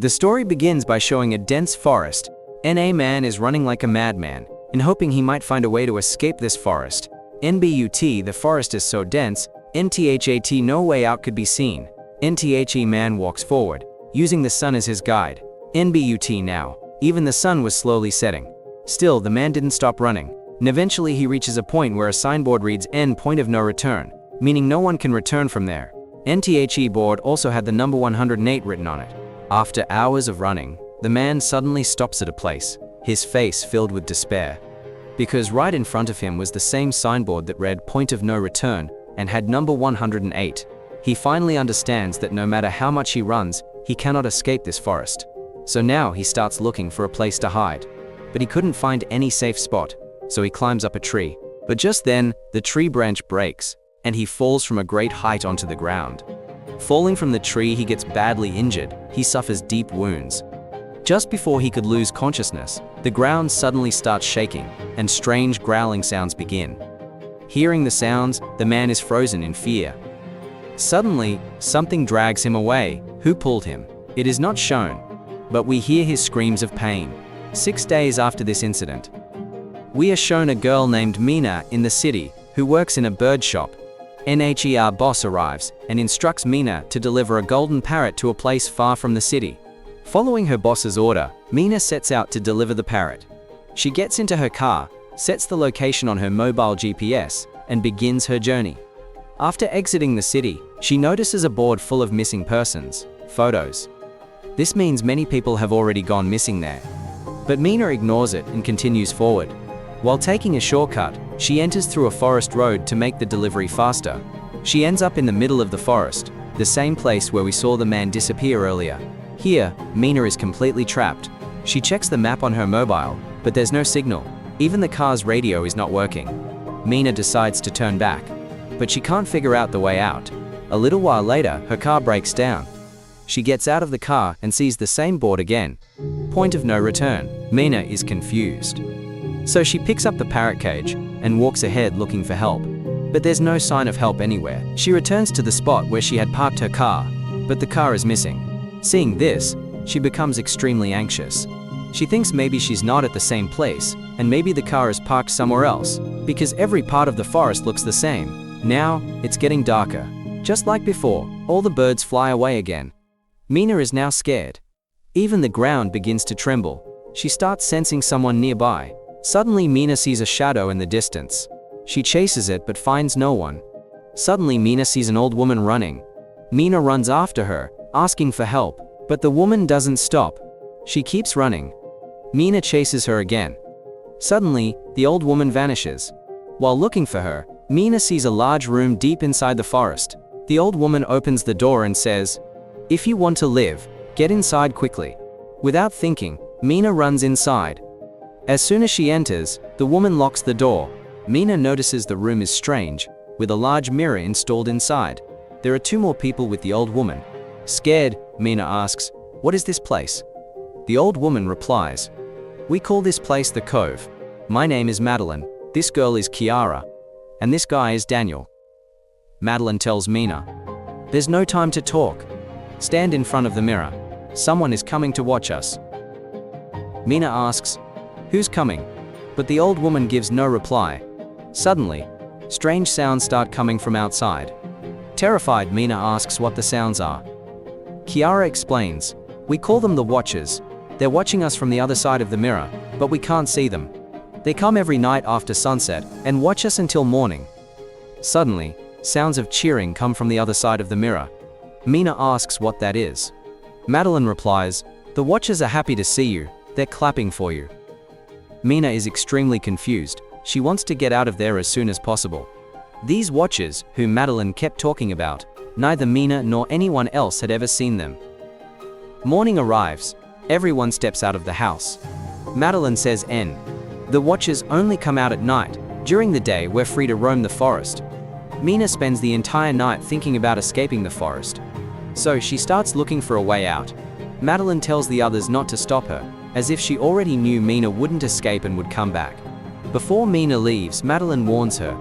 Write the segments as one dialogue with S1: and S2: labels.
S1: The story begins by showing a dense forest. A man is running like a madman, and hoping he might find a way to escape this forest. The forest is so dense, no way out could be seen. Man walks forward, using the sun as his guide. Now, even the sun was slowly setting. Still, the man didn't stop running, and eventually he reaches a point where a signboard reads N point of no return, meaning no one can return from there. Board also had the number 108 written on it. After hours of running, the man suddenly stops at a place, his face filled with despair. Because right in front of him was the same signboard that read point of no return and had number 108. He finally understands that no matter how much he runs, he cannot escape this forest. So now he starts looking for a place to hide. But he couldn't find any safe spot, so he climbs up a tree. But just then, the tree branch breaks, and he falls from a great height onto the ground. Falling from the tree, he gets badly injured. He suffers deep wounds. Just before he could lose consciousness, the ground suddenly starts shaking, and strange growling sounds begin. Hearing the sounds, the man is frozen in fear. Suddenly, something drags him away. Who pulled him? It is not shown, but we hear his screams of pain. 6 days after this incident, we are shown a girl named Mina in the city who works in a bird shop. Her boss arrives and instructs Mina to deliver a golden parrot to a place far from the city. Following her boss's order, Mina sets out to deliver the parrot. She gets into her car, sets the location on her mobile GPS, and begins her journey. After exiting the city, she notices a board full of missing persons, photos. This means many people have already gone missing there. But Mina ignores it and continues forward. While taking a shortcut, she enters through a forest road to make the delivery faster. She ends up in the middle of the forest, the same place where we saw the man disappear earlier. Here, Mina is completely trapped. She checks the map on her mobile, but there's no signal. Even the car's radio is not working. Mina decides to turn back, but she can't figure out the way out. A little while later, her car breaks down. She gets out of the car and sees the same board again. Point of no return. Mina is confused. So she picks up the parrot cage and walks ahead looking for help. But there's no sign of help anywhere. She returns to the spot where she had parked her car, but the car is missing. Seeing this, she becomes extremely anxious. She thinks maybe she's not at the same place, and maybe the car is parked somewhere else, because every part of the forest looks the same. Now, it's getting darker. Just like before, all the birds fly away again. Mina is now scared. Even the ground begins to tremble. She starts sensing someone nearby. Suddenly, Mina sees a shadow in the distance. She chases it but finds no one. Suddenly, Mina sees an old woman running. Mina runs after her, asking for help, but the woman doesn't stop. She keeps running. Mina chases her again. Suddenly, the old woman vanishes. While looking for her, Mina sees a large room deep inside the forest. The old woman opens the door and says, "If you want to live, get inside quickly." Without thinking, Mina runs inside. As soon as she enters, the woman locks the door. Mina notices the room is strange, with a large mirror installed inside. There are 2 more people with the old woman. Scared, Mina asks, "What is this place?" The old woman replies, "We call this place the Cove. My name is Madeline, this girl is Kiara, and this guy is Daniel." Madeline tells Mina, "There's no time to talk. Stand in front of the mirror. Someone is coming to watch us." Mina asks, "Who's coming?" But the old woman gives no reply. Suddenly, strange sounds start coming from outside. Terrified, Mina asks what the sounds are. Kiara explains, "We call them the Watchers. They're watching us from the other side of the mirror, but we can't see them. They come every night after sunset and watch us until morning." Suddenly, sounds of cheering come from the other side of the mirror. Mina asks what that is. Madeline replies, "The Watchers are happy to see you. They're clapping for you." Mina is extremely confused. She wants to get out of there as soon as possible. These Watchers, whom Madeline kept talking about, neither Mina nor anyone else had ever seen them. Morning arrives. Everyone steps out of the house. Madeline says the Watchers only come out at night. During the day, we're free to roam the forest. Mina spends the entire night thinking about escaping the forest. So she starts looking for a way out. Madeline tells the others not to stop her, as if she already knew Mina wouldn't escape and would come back. Before Mina leaves, Madeline warns her,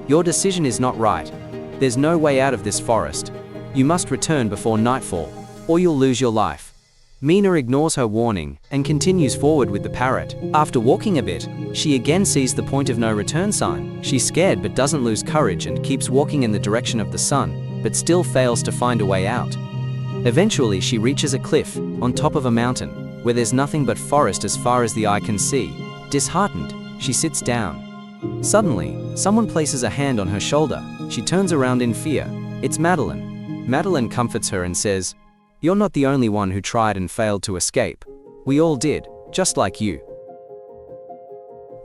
S1: "Your decision is not right. There's no way out of this forest. You must return before nightfall, or you'll lose your life." Mina ignores her warning and continues forward with the parrot. After walking a bit, she again sees the point of no return sign. She's scared but doesn't lose courage and keeps walking in the direction of the sun, but still fails to find a way out. Eventually, she reaches a cliff on top of a mountain, where there's nothing but forest as far as the eye can see. Disheartened, she sits down. Suddenly, someone places a hand on her shoulder. She turns around in fear. It's Madeline. Madeline comforts her and says, "You're not the only one who tried and failed to escape. We all did, just like you.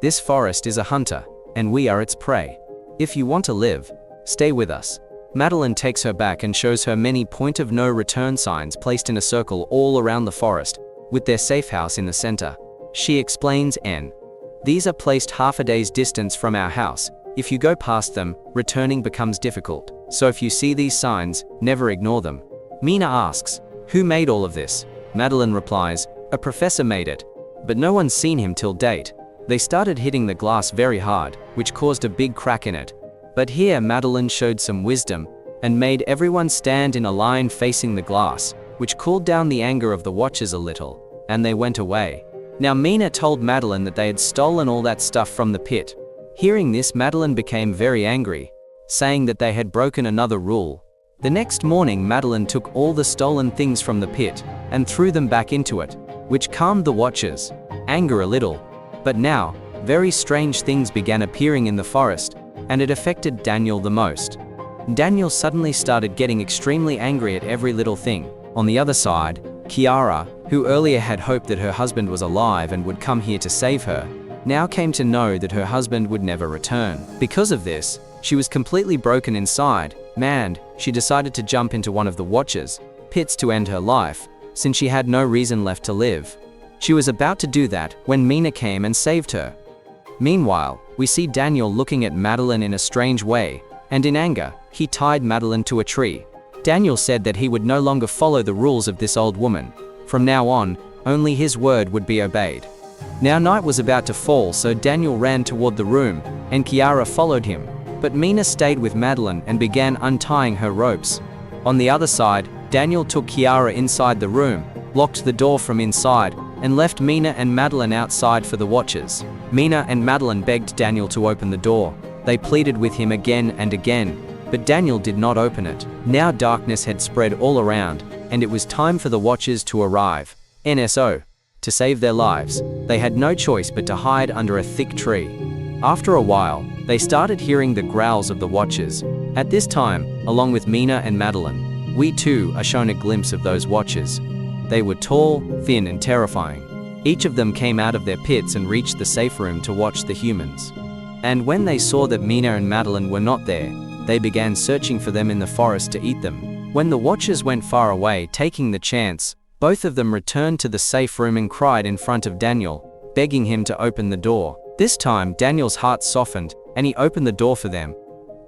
S1: This forest is a hunter, and we are its prey. If you want to live, stay with us." Madeline takes her back and shows her many point of no return signs placed in a circle all around the forest, with their safe house in the center. She explains, "These are placed half a day's distance from our house. If you go past them, returning becomes difficult. So if you see these signs, never ignore them." Mina asks, "Who made all of this?" Madeline replies, "A professor made it, but no one's seen him till date. They started hitting the glass very hard, which caused a big crack in it. But here Madeline showed some wisdom and made everyone stand in a line facing the glass, which cooled down the anger of the watchers a little, and they went away." Now Mina told Madeline that they had stolen all that stuff from the pit. Hearing this, Madeline became very angry, saying that they had broken another rule. The next morning, Madeline took all the stolen things from the pit and threw them back into it, which calmed the watchers' anger a little. But now, very strange things began appearing in the forest, and it affected Daniel the most. Daniel suddenly started getting extremely angry at every little thing. On the other side, Kiara, who earlier had hoped that her husband was alive and would come here to save her, now came to know that her husband would never return. Because of this, she was completely broken inside. Mad, she decided to jump into one of the watchers' pits to end her life, since she had no reason left to live. She was about to do that when Mina came and saved her. Meanwhile, we see Daniel looking at Madeline in a strange way, and in anger, he tied Madeline to a tree. Daniel said that he would no longer follow the rules of this old woman. From now on, only his word would be obeyed. Now night was about to fall, so Daniel ran toward the room, and Kiara followed him. But Mina stayed with Madeline and began untying her ropes. On the other side, Daniel took Kiara inside the room, locked the door from inside, and left Mina and Madeline outside for the watchers. Mina and Madeline begged Daniel to open the door. They pleaded with him again and again, but Daniel did not open it. Now darkness had spread all around, and it was time for the watchers to arrive. NSO. To save their lives, they had no choice but to hide under a thick tree. After a while, they started hearing the growls of the watchers. At this time, along with Mina and Madeline, we too are shown a glimpse of those watchers. They were tall, thin, and terrifying. Each of them came out of their pits and reached the safe room to watch the humans. And when they saw that Mina and Madeline were not there, they began searching for them in the forest to eat them. When the watchers went far away, taking the chance, both of them returned to the safe room and cried in front of Daniel, begging him to open the door. This time, Daniel's heart softened, and he opened the door for them.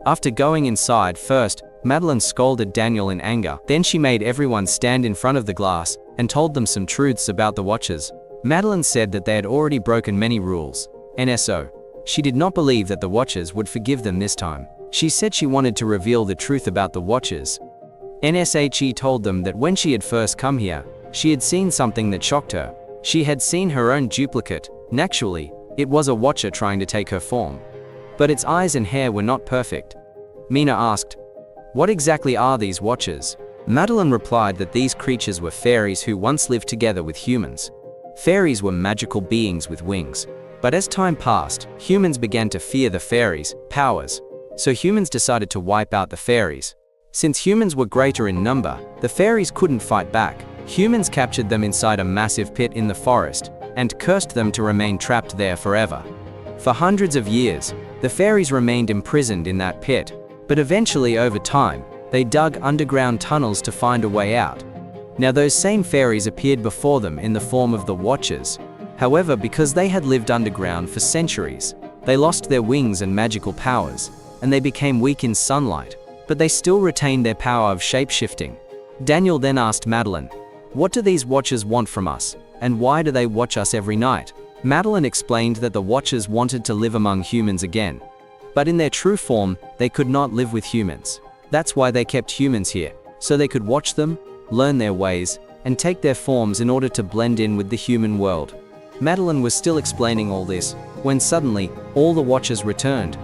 S1: After going inside first, Madeline scolded Daniel in anger. Then she made everyone stand in front of the glass and told them some truths about the watchers. Madeline said that they had already broken many rules. NSO. She did not believe that the watchers would forgive them this time. She said she wanted to reveal the truth about the watchers. NSHE told them that when she had first come here, she had seen something that shocked her. She had seen her own duplicate. Naturally, it was a watcher trying to take her form. But its eyes and hair were not perfect. Mina asked, "What exactly are these watchers?" Madeline replied that these creatures were fairies who once lived together with humans. Fairies were magical beings with wings. But as time passed, humans began to fear the fairies' powers. So humans decided to wipe out the fairies. Since humans were greater in number, the fairies couldn't fight back. Humans captured them inside a massive pit in the forest and cursed them to remain trapped there forever. For hundreds of years, the fairies remained imprisoned in that pit. But eventually, over time, they dug underground tunnels to find a way out. Now those same fairies appeared before them in the form of the Watchers. However, because they had lived underground for centuries, they lost their wings and magical powers, and they became weak in sunlight, but they still retained their power of shape-shifting. Daniel then asked Madeline, "What do these Watchers want from us, and why do they watch us every night?" Madeline explained that the Watchers wanted to live among humans again, but in their true form, they could not live with humans. That's why they kept humans here, so they could watch them, learn their ways, and take their forms in order to blend in with the human world. Madeline was still explaining all this, when suddenly, all the watchers returned.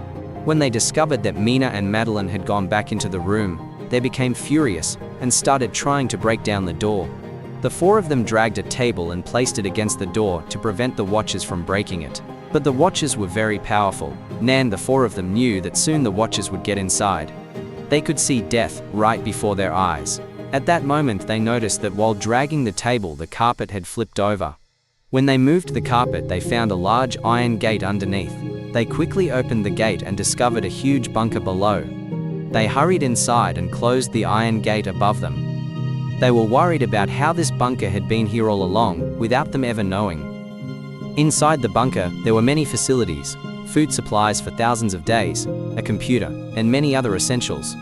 S1: When they discovered that Mina and Madeline had gone back into the room, they became furious and started trying to break down the door. The four of them dragged a table and placed it against the door to prevent the watchers from breaking it. But the watchers were very powerful, and the four of them knew that soon the watchers would get inside. They could see death right before their eyes. At that moment they noticed that while dragging the table, the carpet had flipped over. When they moved the carpet, they found a large iron gate underneath. They quickly opened the gate and discovered a huge bunker below. They hurried inside and closed the iron gate above them. They were worried about how this bunker had been here all along, without them ever knowing. Inside the bunker, there were many facilities, food supplies for thousands of days, a computer, and many other essentials.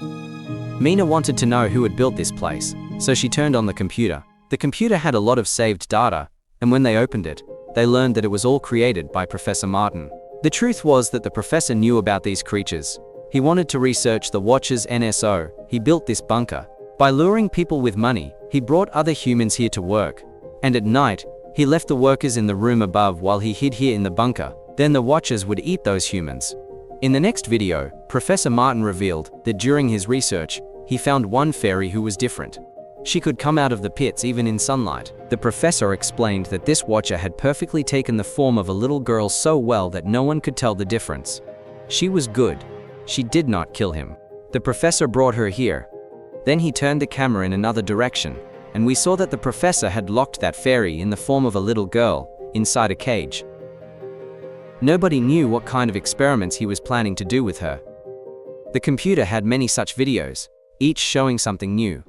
S1: Mina wanted to know who had built this place, so she turned on the computer. The computer had a lot of saved data, and when they opened it, they learned that it was all created by Professor Martin. The truth was that the professor knew about these creatures. He wanted to research the Watchers NSO. He built this bunker. By luring people with money, he brought other humans here to work. And at night, he left the workers in the room above while he hid here in the bunker. Then the Watchers would eat those humans. In the next video, Professor Martin revealed that during his research, he found one fairy who was different. She could come out of the pits even in sunlight. The professor explained that this Watcher had perfectly taken the form of a little girl so well that no one could tell the difference. She was good. She did not kill him. The professor brought her here. Then he turned the camera in another direction, and we saw that the professor had locked that fairy in the form of a little girl, inside a cage. Nobody knew what kind of experiments he was planning to do with her. The computer had many such videos, each showing something new.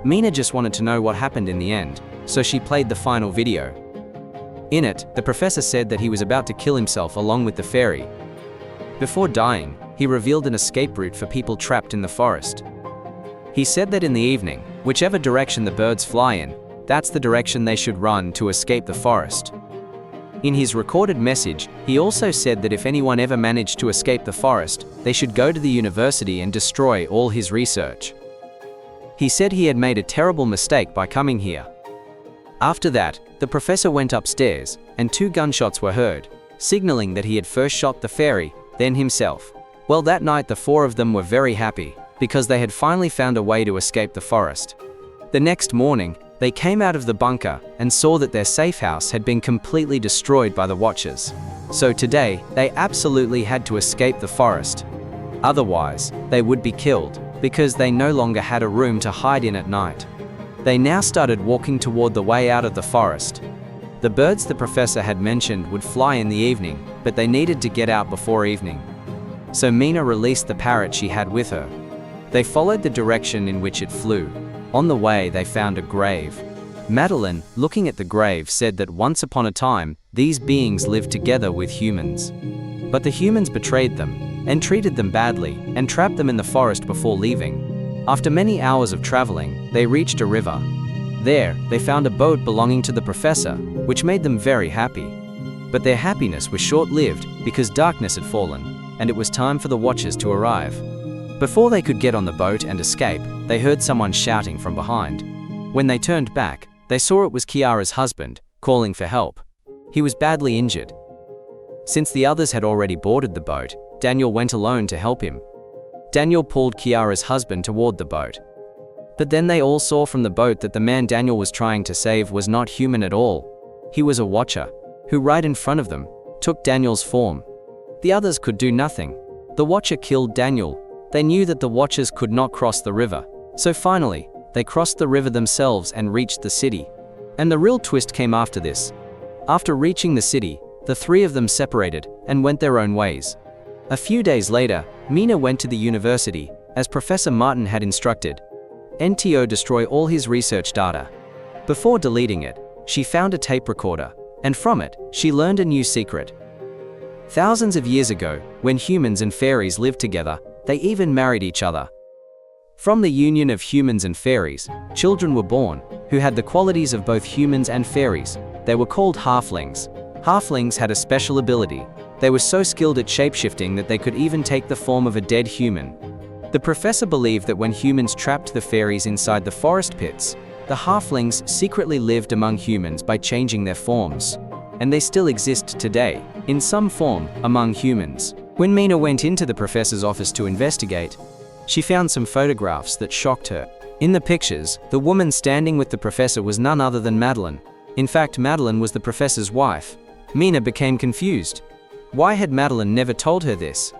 S1: Mina just wanted to know what happened in the end, so she played the final video. In it, the professor said that he was about to kill himself along with the fairy. Before dying, he revealed an escape route for people trapped in the forest. He said that in the evening, whichever direction the birds fly in, that's the direction they should run to escape the forest. In his recorded message, he also said that if anyone ever managed to escape the forest, they should go to the university and destroy all his research. He said he had made a terrible mistake by coming here. After that, the professor went upstairs, and 2 gunshots were heard, signaling that he had first shot the fairy, then himself. Well, that night the 4 of them were very happy, because they had finally found a way to escape the forest. The next morning, they came out of the bunker and saw that their safe house had been completely destroyed by the Watchers. So today, they absolutely had to escape the forest. Otherwise, they would be killed, because they no longer had a room to hide in at night. They now started walking toward the way out of the forest. The birds the professor had mentioned would fly in the evening, but they needed to get out before evening. So Mina released the parrot she had with her. They followed the direction in which it flew. On the way, they found a grave. Madeline, looking at the grave, said that once upon a time, these beings lived together with humans. But the humans betrayed them, and treated them badly, and trapped them in the forest before leaving. After many hours of traveling, they reached a river. There, they found a boat belonging to the professor, which made them very happy. But their happiness was short-lived, because darkness had fallen, and it was time for the Watchers to arrive. Before they could get on the boat and escape, they heard someone shouting from behind. When they turned back, they saw it was Kiara's husband, calling for help. He was badly injured. Since the others had already boarded the boat, Daniel went alone to help him. Daniel pulled Kiara's husband toward the boat. But then they all saw from the boat that the man Daniel was trying to save was not human at all. He was a Watcher, who right in front of them, took Daniel's form. The others could do nothing. The Watcher killed Daniel. They knew that the Watchers could not cross the river. So finally, they crossed the river themselves and reached the city. And the real twist came after this. After reaching the city, the 3 of them separated and went their own ways. A few days later, Mina went to the university, as Professor Martin had instructed. NTO destroy all his research data. Before deleting it, she found a tape recorder, and from it, she learned a new secret. Thousands of years ago, when humans and fairies lived together, they even married each other. From the union of humans and fairies, children were born, who had the qualities of both humans and fairies. They were called halflings. Halflings had a special ability. They were so skilled at shapeshifting that they could even take the form of a dead human. The professor believed that when humans trapped the fairies inside the forest pits, The halflings secretly lived among humans by changing their forms. And they still exist today, in some form, among humans. When Mina went into the professor's office to investigate, she found some photographs that shocked her. In the pictures, the woman standing with the professor was none other than Madeline. In fact, Madeline was the professor's wife. Mina became confused. Why had Madeline never told her this?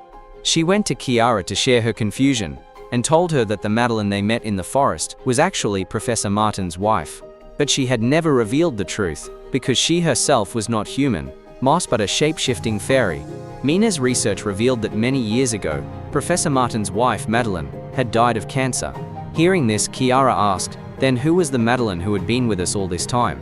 S1: She went to Kiara to share her confusion, and told her that the Madeline they met in the forest was actually Professor Martin's wife. But she had never revealed the truth, because she herself was not human, but a shape-shifting fairy. Mina's research revealed that many years ago, Professor Martin's wife, Madeline, had died of cancer. Hearing this, Kiara asked, "Then who was the Madeline who had been with us all this time?"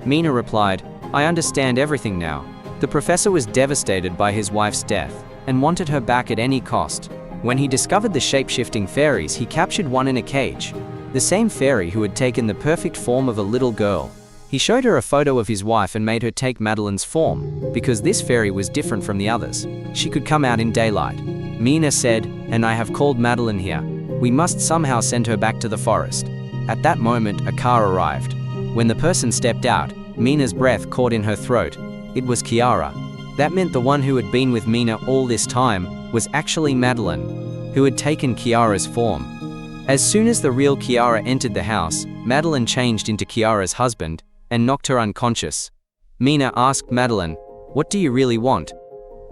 S1: Mina replied, "I understand everything now. The professor was devastated by his wife's death, and wanted her back at any cost. When he discovered the shape-shifting fairies, he captured one in a cage. The same fairy who had taken the perfect form of a little girl. He showed her a photo of his wife and made her take Madeline's form, because this fairy was different from the others. She could come out in daylight." Mina said, "And I have called Madeline here. We must somehow send her back to the forest." At that moment, a car arrived. When the person stepped out, Mina's breath caught in her throat. It was Kiara. That meant the one who had been with Mina all this time was actually Madeline, who had taken Kiara's form. As soon as the real Kiara entered the house, Madeline changed into Kiara's husband and knocked her unconscious. Mina asked Madeline, "What do you really want?"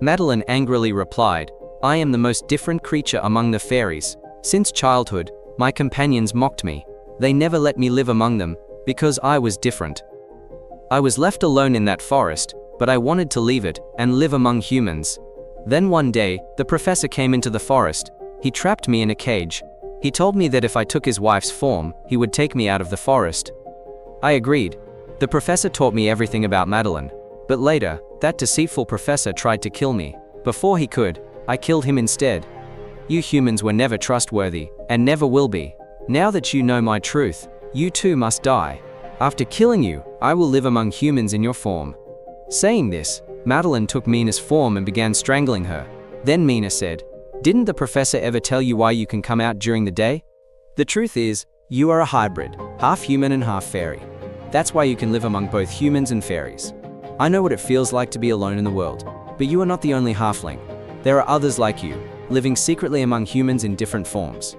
S1: Madeline angrily replied, "I am the most different creature among the fairies. Since childhood, my companions mocked me. They never let me live among them, because I was different. I was left alone in that forest, but I wanted to leave it and live among humans. Then one day, the professor came into the forest. He trapped me in a cage. He told me that if I took his wife's form, he would take me out of the forest. I agreed. The professor taught me everything about Madeline. But later, that deceitful professor tried to kill me. Before he could, I killed him instead. You humans were never trustworthy, and never will be. Now that you know my truth, you too must die. After killing you, I will live among humans in your form." Saying this, Madeline took Mina's form and began strangling her. Then Mina said, "Didn't the professor ever tell you why you can come out during the day? The truth is, you are a hybrid, half human and half fairy. That's why you can live among both humans and fairies. I know what it feels like to be alone in the world, but you are not the only halfling. There are others like you, living secretly among humans in different forms."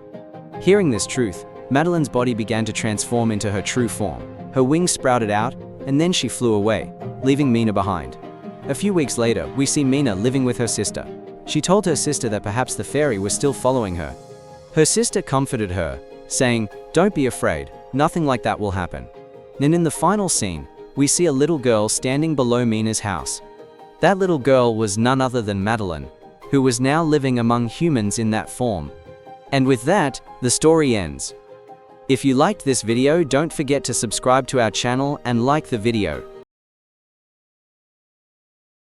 S1: Hearing this truth, Madeline's body began to transform into her true form. Her wings sprouted out, and then she flew away, leaving Mina behind. A few weeks later, we see Mina living with her sister. She told her sister that perhaps the fairy was still following her. Her sister comforted her, saying, "Don't be afraid, nothing like that will happen." Then in the final scene, we see a little girl standing below Mina's house. That little girl was none other than Madeline, who was now living among humans in that form. And with that, the story ends. If you liked this video, don't forget to subscribe to our channel and like the video.